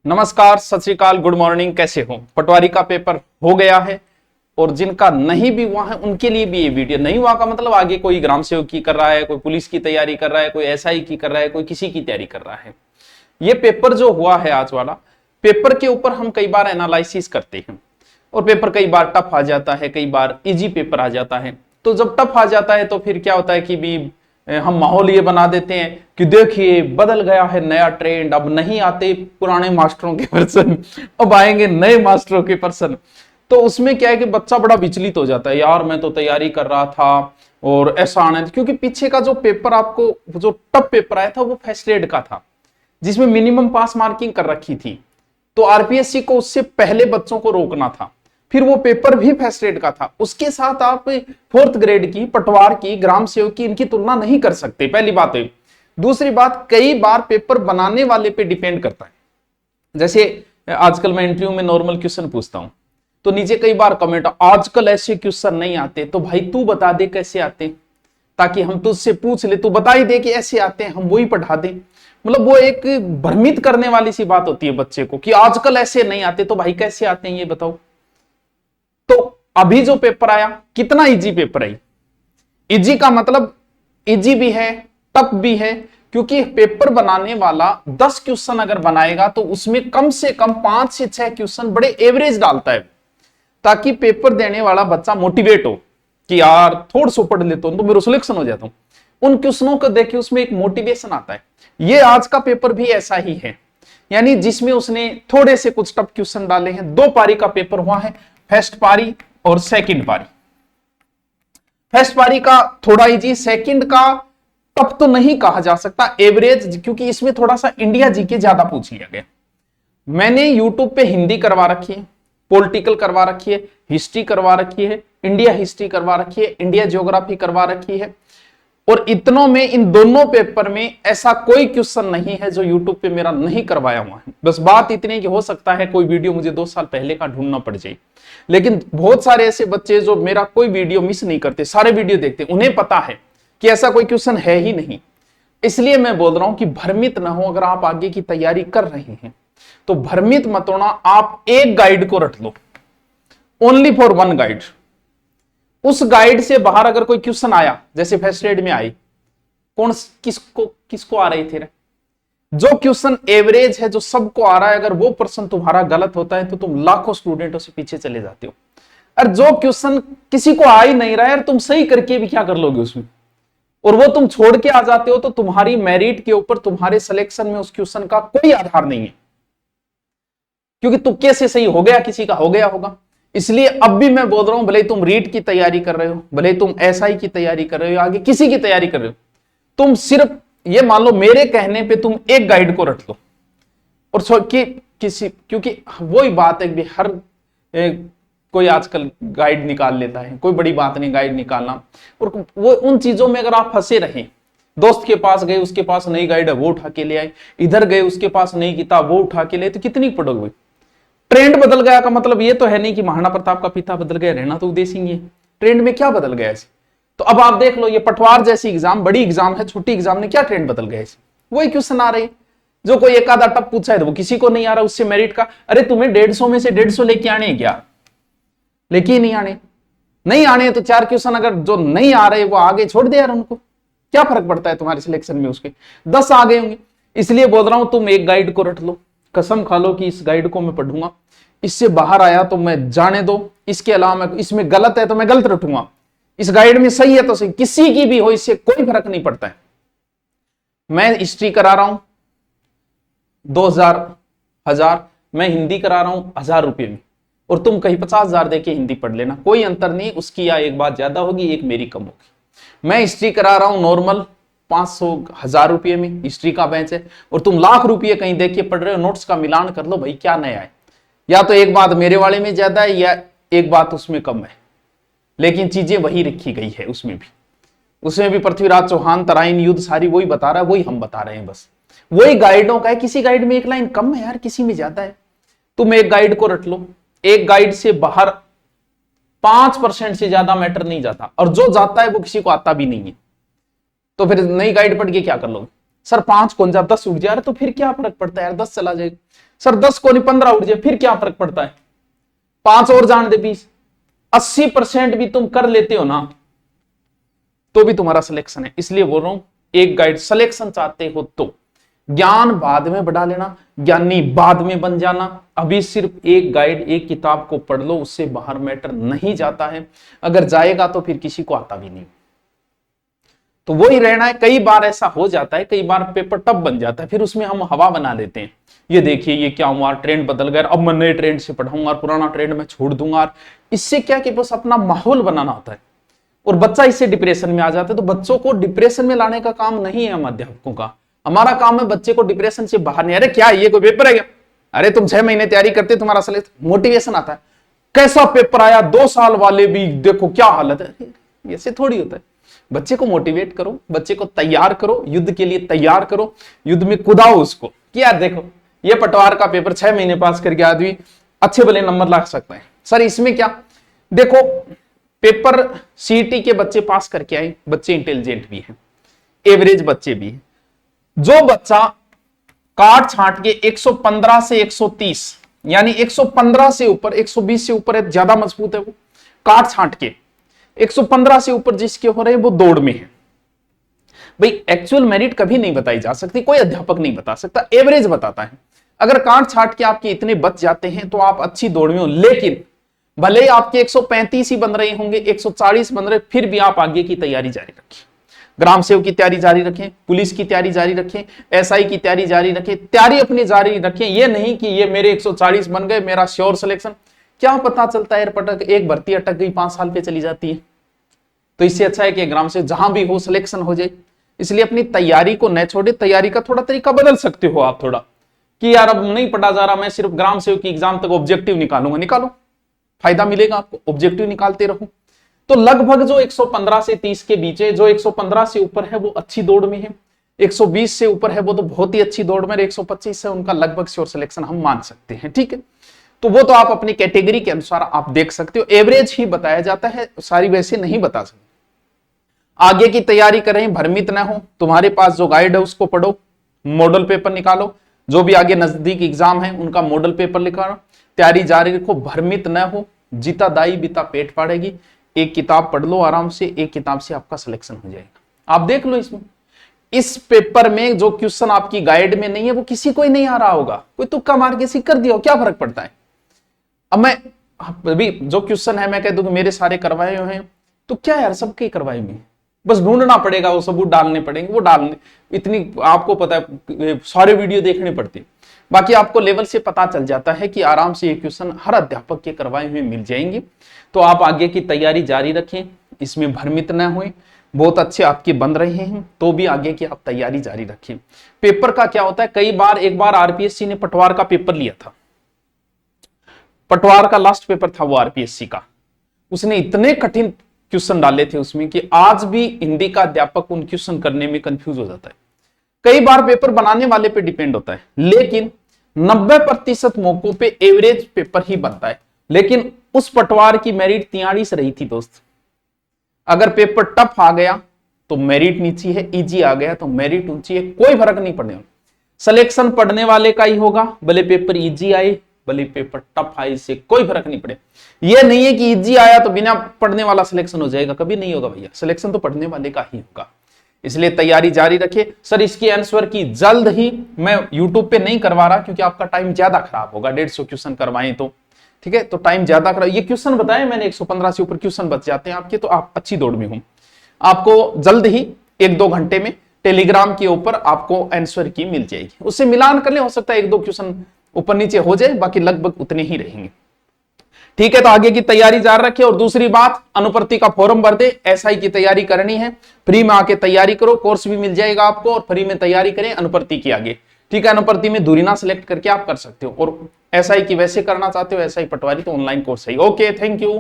नमस्कार, सत श्री अकाल, गुड मॉर्निंग। कैसे हो? पटवारी का पेपर हो गया है और जिनका नहीं भी हुआ है उनके लिए भी ये वीडियो। नहीं हुआ का मतलब आगे कोई ग्राम सेवक की कर रहा है, कोई पुलिस की तैयारी कर रहा है, कोई एसआई की कर रहा है, कोई किसी की तैयारी कर रहा है। ये पेपर जो हुआ है आज वाला पेपर के ऊपर हम कई बार एनालिसिस करते हैं और पेपर कई बार टफ आ जाता है, कई बार इजी पेपर आ जाता है। तो जब टफ आ जाता है तो फिर क्या होता है कि भी हम माहौल ये बना देते हैं कि देखिए बदल गया है नया ट्रेंड, अब नहीं आते पुराने मास्टरों के पर्सन, अब आएंगे नए मास्टरों के पर्सन। तो उसमें क्या है कि बच्चा बड़ा विचलित हो जाता है, यार मैं तो तैयारी कर रहा था और ऐसा आना, क्योंकि पीछे का जो पेपर आपको जो टफ पेपर आया था वो फर्स्ट ग्रेड का था जिसमें मिनिमम पास मार्किंग कर रखी थी। तो आरपीएससी को उससे पहले बच्चों को रोकना था। फिर वो पेपर भी फर्स्ट ग्रेड का था, उसके साथ आप फोर्थ ग्रेड की, पटवार की, ग्राम सेवक की इनकी तुलना नहीं कर सकते, पहली बात है। दूसरी बात, कई बार पेपर बनाने वाले पे डिपेंड करता है। जैसे आजकल मैं इंटरव्यू में नॉर्मल क्वेश्चन पूछता हूं तो नीचे कई बार कमेंट, आजकल ऐसे क्वेश्चन नहीं आते, तो भाई तू बता दे कैसे आते, ताकि हम तुझसे पूछ ले, तू बता ही दे कि ऐसे आते हैं, हम वही पढ़ा दें। मतलब वो एक भ्रमित करने वाली सी बात होती है बच्चे को कि आजकल ऐसे नहीं आते, तो भाई कैसे आते हैं ये बताओ। तो अभी जो पेपर आया कितना इजी पेपर है। इजी का मतलब इजी भी है, टफ भी है, क्योंकि पेपर बनाने वाला 10 क्वेश्चन अगर बनाएगा तो उसमें कम से कम 5 से 6 क्वेश्चन बड़े एवरेज डालता है, ताकि पेपर देने वाला बच्चा मोटिवेट हो कि यार थोड़ा सा पढ़ लेता हूं तो मेरा सिलेक्शन हो जाता हूं। उन क्वेश्चनों को देख के उसमें एक मोटिवेशन आता है। ये आज का पेपर भी ऐसा ही है, यानी जिसमें उसने थोड़े से कुछ टफ क्वेश्चन डाले हैं। 2 पारी का पेपर हुआ है, फर्स्ट पारी और सेकंड पारी। फर्स्ट पारी का थोड़ा इजी, सेकंड का टफ तो नहीं कहा जा सकता, एवरेज, क्योंकि इसमें थोड़ा सा इंडिया जीके ज्यादा पूछ लिया गया। मैंने यूट्यूब पे हिंदी करवा रखी है, पॉलिटिकल करवा रखी है, हिस्ट्री करवा रखी है, इंडिया हिस्ट्री करवा रखी है, इंडिया ज्योग्राफी करवा रखी है, और इतनों में इन दोनों पेपर में ऐसा कोई क्वेश्चन नहीं है जो यूट्यूब पे मेरा नहीं करवाया हुआ है। बस बात इतनी कि हो सकता है कोई वीडियो मुझे 2 साल पहले का ढूंढना पड़ जाए, लेकिन बहुत सारे ऐसे बच्चे जो मेरा कोई वीडियो मिस नहीं करते, सारे वीडियो देखते, उन्हें पता है कि ऐसा कोई क्वेश्चन है ही नहीं। इसलिए मैं बोल रहा हूं कि भ्रमित ना हो। अगर आप आगे की तैयारी कर रहे हैं तो भ्रमित मत होना। आप एक गाइड को रट लो, ओनली फॉर वन गाइड। उस गाइड से बाहर अगर कोई क्वेश्चन आया, जैसे फर्स्ट ग्रेड में आई, किसको आ रहे थे, जो क्वेश्चन एवरेज है, जो सबको आ रहा है, अगर वो प्रश्न तुम्हारा गलत होता है तो तुम लाखों स्टूडेंटों से पीछे चले जाते हो। और जो क्वेश्चन किसी को आ ही नहीं रहा है, तुम सही करके भी क्या कर लोगे उसमें, और वो तुम छोड़ के आ जाते हो, तो तुम्हारी मेरिट के ऊपर, तुम्हारे सिलेक्शन में उस क्वेश्चन का कोई आधार नहीं है, क्योंकि तुक्के से सही हो गया, किसी का हो गया होगा। इसलिए अब भी मैं बोल रहा हूं, भले तुम रीट की तैयारी कर रहे हो, भले तुम एसआई की तैयारी कर रहे हो, आगे किसी की तैयारी कर रहे हो, तुम सिर्फ ये मान लो मेरे कहने पे तुम एक गाइड को रट लो, और क्योंकि वही बात है कि कोई आजकल गाइड निकाल लेता है, कोई बड़ी बात नहीं गाइड निकालना। और वो उन चीजों में अगर आप फंसे रहे, दोस्त के पास गए, उसके पास नई गाइड है वो उठा के ले आए, इधर गए उसके पास नई किताब वो उठा के ले, तो कितनी पढ़ोगे। ट्रेंड बदल गया का मतलब ये तो है नहीं कि महाराणा प्रताप का पिता बदल गया, रहना तो उदय सिंह ही है। ट्रेंड में क्या बदल गया ऐसे? तो अब आप देख लो, ये पटवार जैसी एग्जाम, बड़ी एग्जाम है, छोटी एग्जाम में क्या ट्रेंड बदल गया ऐसे? वही क्वेश्चन आ रहे, जो कोई एक आधा टप पूछा है तो वो किसी को नहीं आ रहा, उससे मेरिट का, अरे तुम्हें 150 में से 150 लेके आने क्या? लेके ही नहीं आने, नहीं आने तो 4 क्वेश्चन अगर जो नहीं आ रहे वो आगे छोड़ दे यार, उनको क्या फर्क पड़ता है तुम्हारे सिलेक्शन में, उसके 10 आ गए होंगे। इसलिए बोल रहा हूं तुम एक गाइड को रट लो, कसम खा लो कि इस गाइड को मैं पढ़ूंगा, इससे बाहर आया तो मैं जाने दो, इसके अलावा मैं इसमें गलत है तो मैं गलत रटूंगा, इस गाइड में सही है तो सही, किसी की भी हो इससे कोई फर्क नहीं पड़ता है। मैं हिस्ट्री करा रहा हूं 2000, मैं हिंदी करा रहा हूं 1000 रुपये में, और तुम कहीं 50,000 देके हिंदी पढ़ लेना, कोई अंतर नहीं, उसकी या एक बात ज्यादा होगी, एक मेरी कम होगी। मैं हिस्ट्री करा रहा हूं नॉर्मल 500-1000 रुपये में, हिस्ट्री का बेंच है, और तुम लाख रुपये कहीं देके पढ़ रहे हो। नोट्स का मिलान कर लो भाई, क्या नया है, या तो एक बात मेरे वाले में ज्यादा है या एक बात उसमें कम है, लेकिन चीजें वही रखी गई है। उसमें भी पृथ्वीराज चौहान, तराइन युद्ध सारी वही बता रहा है, वही हम बता रहे हैं, बस वही गाइडों का है। किसी गाइड में एक लाइन कम है यार, किसी में ज्यादा है। तुम एक गाइड को रट लो, एक गाइड से बाहर 5% से ज्यादा मैटर नहीं जाता, और जो जाता है वो किसी को आता भी नहीं है। तो फिर नई गाइड पढ़ के क्या कर लोगे? सर 5 कौन जा 10 उठ जाए, अरे तो फिर क्या फर्क पड़ता है यार, 10 चला जाएगा। सर 10 को नहीं 15 उठ जाए, फिर क्या फर्क पड़ता है, 5 और जान दे 20, 80% भी तुम कर लेते हो ना, तो भी तुम्हारा सिलेक्शन है। इसलिए बोल रहा हूं, एक गाइड सिलेक्शन चाहते हो तो ज्ञान बाद में बढ़ा लेना, ज्ञानी बाद में बन जाना। अभी सिर्फ एक गाइड, एक किताब को पढ़ लो, उससे बाहर मैटर नहीं जाता है। अगर जाएगा तो फिर किसी को आता भी नहीं, तो वही रहना है। कई बार ऐसा हो जाता है, कई बार पेपर टफ बन जाता है, फिर उसमें हम हवा बना लेते हैं। ये देखिए ये क्या हुआ, ट्रेंड बदल गया, अब मैं नए ट्रेंड से पढ़ाऊंगा, पुराना ट्रेंड मैं छोड़ दूंगा। इससे क्या कि बस अपना माहौल बनाना होता है, और बच्चा इससे डिप्रेशन में आ जाता है। तो बच्चों को डिप्रेशन में लाने का काम नहीं है हम अध्यापकों का। हमारा काम है बच्चे को डिप्रेशन से बाहर नहीं। अरे क्या ये कोई पेपर है क्या, अरे तुम 6 महीने तैयारी करते, तुम्हारा सिलेक्शन, मोटिवेशन आता है, कैसा पेपर आया, 2 साल वाले भी देखो क्या हालत है। ऐसे थोड़ी होता है। बच्चे को मोटिवेट करो, बच्चे को तैयार करो, युद्ध के लिए तैयार करो, युद्ध में कुदाओ उसको कि यार देखो ये पटवार का पेपर 6 महीने पास करके आदमी अच्छे भले नंबर ला सकते हैं। सर इसमें क्या, देखो पेपर सीईटी के बच्चे पास करके आए, बच्चे इंटेलिजेंट भी हैं, एवरेज बच्चे भी हैं। जो बच्चा काट छांट के 115 से 130 यानी 115 से ऊपर, 120 से ऊपर है, ज्यादा मजबूत है वो, काट छांट के 115 से ऊपर जिसके हो रहे हैं वो दौड़ में है। भाई एक्चुअल मेरिट कभी नहीं बताई जा सकती, कोई अध्यापक नहीं बता सकता, एवरेज बताता है। अगर काट छांट के आपके इतने बच जाते हैं तो आप अच्छी दौड़ में हो, लेकिन भले ही आपके 135 ही बन रहे होंगे, 140 बन रहे, फिर भी आप आगे की तैयारी जारी रखें। ग्राम सेवक की तैयारी जारी रखें, पुलिस की तैयारी जारी रखें, एसआई की तैयारी जारी रखें, तैयारी अपनी जारी रखें। ये नहीं कि ये मेरे 140 बन गए, मेरा श्योर सिलेक्शन, क्या पता चलता है पटक एक भर्ती अटक गई 5 साल पे चली जाती है। तो इससे अच्छा है कि ग्राम सेवक जहां भी हो सिलेक्शन हो जाए। इसलिए अपनी तैयारी को न छोड़े, तैयारी का थोड़ा तरीका बदल सकते हो आप थोड़ा, कि यार अब नहीं पढ़ा जा रहा, मैं सिर्फ ग्राम सेवक की एग्जाम तक ऑब्जेक्टिव निकालूंगा, निकालो, फायदा मिलेगा आपको, ऑब्जेक्टिव निकालते रहो। तो लगभग जो 115 से 30 के बीच है, जो 115 से ऊपर है वो अच्छी दौड़ में है, 120 से ऊपर है वो तो बहुत ही अच्छी दौड़ में, 125 से उनका लगभग श्योर सिलेक्शन हम मान सकते हैं। ठीक है, तो वो तो आप अपनी कैटेगरी के अनुसार आप देख सकते हो, एवरेज ही बताया जाता है, सारी वैसे नहीं बता सकते। आगे की तैयारी करें, भ्रमित ना हो, तुम्हारे पास जो गाइड है उसको पढ़ो, मॉडल पेपर निकालो, जो भी आगे नजदीक एग्जाम है उनका मॉडल पेपर निकालो, तैयारी जारी रखो, भ्रमित ना हो, जीता दाई बीता पेट फाड़ेगी। एक किताब पढ़ लो आराम से, एक किताब से आपका सिलेक्शन हो जाएगा। आप देख लो इसमें, इस पेपर में जो क्वेश्चन आपकी गाइड में नहीं है वो किसी को ही नहीं आ रहा होगा, कोई तुक्का मार के सीख कर दिया हो, क्या फर्क पड़ता है। अब मैं अभी जो क्वेश्चन है मैं कह दूं कि मेरे सारे करवाए हुए हैं, तो क्या यार सबके करवाए हुए, बस ढूंढना पड़ेगा, वो सबूत डालने पड़ेंगे, वो डालने इतनी आपको पता है सारे वीडियो देखने पड़ते, बाकी आपको लेवल से पता चल जाता है कि आराम से ये क्वेश्चन हर अध्यापक के करवाए हुए मिल जाएंगे। तो आप आगे की तैयारी जारी रखें, इसमें भ्रमित न हुए, बहुत अच्छे आपके बन रहे हैं तो भी आगे की आप तैयारी जारी रखें। पेपर का क्या होता है, कई बार, एक बार आरपीएससी ने पटवार का पेपर लिया था, पटवार का लास्ट पेपर था वो आरपीएससी का, उसने इतने कठिन क्वेश्चन डाले थे उसमें कि आज भी हिंदी का अध्यापक उन क्वेश्चन करने में कंफ्यूज हो जाता है। कई बार पेपर बनाने वाले पे डिपेंड होता है, लेकिन 90% मौकों पे एवरेज पेपर ही बनता है। लेकिन उस पटवार की मेरिट 43 रही थी दोस्त। अगर पेपर टफ आ गया तो मेरिट नीची है, इजी आ गया तो मेरिट ऊंची है, कोई फर्क नहीं पड़ने वाला। सिलेक्शन पढ़ने वाले का ही होगा, भले पेपर इजी आए भले पेपर टफ आए, इससे कोई फर्क नहीं पड़े। ये नहीं है कि इजी आया तो बिना पढ़ने वाला सिलेक्शन हो जाएगा, कभी नहीं होगा भैया, सिलेक्शन तो पढ़ने वाले का ही होगा। इसलिए तैयारी जारी रखिए। सर इसके आंसर की जल्द ही, मैं यूट्यूब पे नहीं करवा रहा क्योंकि आपका टाइम ज्यादा खराब होगा, 150 क्वेश्चन करवाएं तो, ठीक है, तो टाइम ज्यादा खराब। ये क्वेश्चन बताए मैंने, 115 से ऊपर क्वेश्चन बच जाते हैं आपके, तो आप अच्छी दौड़ में हो। आपको जल्द ही 1-2 घंटे में टेलीग्राम के ऊपर आपको आंसर की मिल जाएगी, उससे मिलान कर ले, हो सकता है 1-2 क्वेश्चन ऊपर नीचे हो जाए, बाकी लगभग उतने ही रहेंगे। ठीक है, तो आगे की तैयारी जारी रखिए। और दूसरी बात, अनुप्रति का फॉर्म भर दे, एसआई की तैयारी करनी है, फ्री में आके तैयारी करो, कोर्स भी मिल जाएगा आपको, और फ्री में तैयारी करें अनुप्रति की आगे। ठीक है, अनुप्रति में दूरी ना सिलेक्ट करके आप कर सकते हो, और एसआई की वैसे करना चाहते हो, एसआई पटवारी, तो ऑनलाइन कोर्स है। Okay, thank you.